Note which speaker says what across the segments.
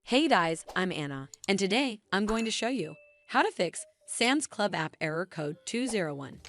Speaker 1: Hey guys, I'm Anna, and today I'm going to show you how to fix Sam's Club app error code 201.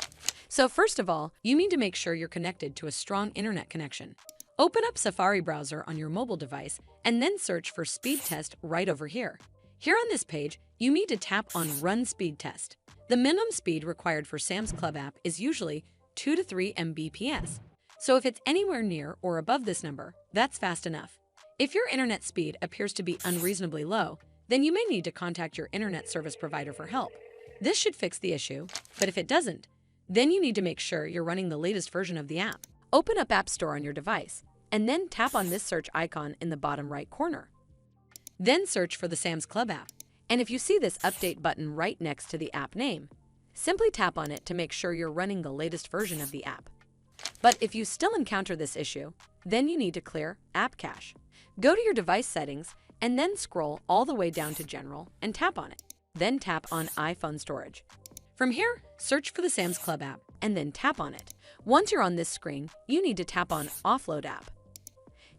Speaker 1: So first of all, you need to make sure you're connected to a strong internet connection. Open up Safari browser on your mobile device and then search for speed test right over here. Here on this page, you need to tap on Run Speed Test. The minimum speed required for Sam's Club app is usually 2 to 3 Mbps. So if it's anywhere near or above this number, that's fast enough. If your internet speed appears to be unreasonably low, then you may need to contact your internet service provider for help. This should fix the issue, but if it doesn't, then you need to make sure you're running the latest version of the app. Open up App Store on your device, and then tap on this search icon in the bottom right corner. Then search for the Sam's Club app, and if you see this update button right next to the app name, simply tap on it to make sure you're running the latest version of the app. But if you still encounter this issue, then you need to clear App Cache. Go to your device settings and then scroll all the way down to General and tap on it. Then tap on iPhone Storage. From here, search for the Sam's Club app and then tap on it. Once you're on this screen, you need to tap on Offload App.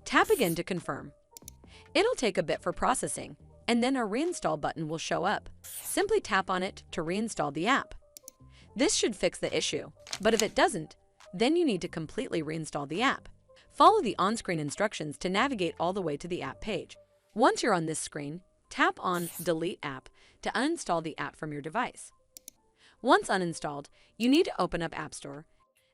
Speaker 1: Tap again to confirm. It'll take a bit for processing, and then a reinstall button will show up. Simply tap on it to reinstall the app. This should fix the issue, but if it doesn't, then you need to completely reinstall the app. Follow the on-screen instructions to navigate all the way to the app page. Once you're on this screen, tap on Delete App to uninstall the app from your device. Once uninstalled, you need to open up App Store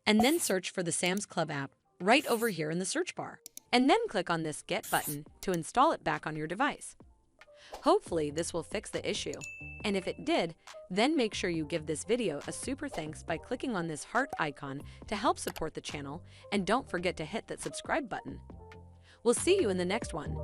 Speaker 1: and then search for the Sam's Club app right over here in the search bar, and then click on this Get button to install it back on your device. Hopefully this will fix the issue, and if it did, then make sure you give this video a super thanks by clicking on this heart icon to help support the channel, and don't forget to hit that subscribe button. We'll see you in the next one.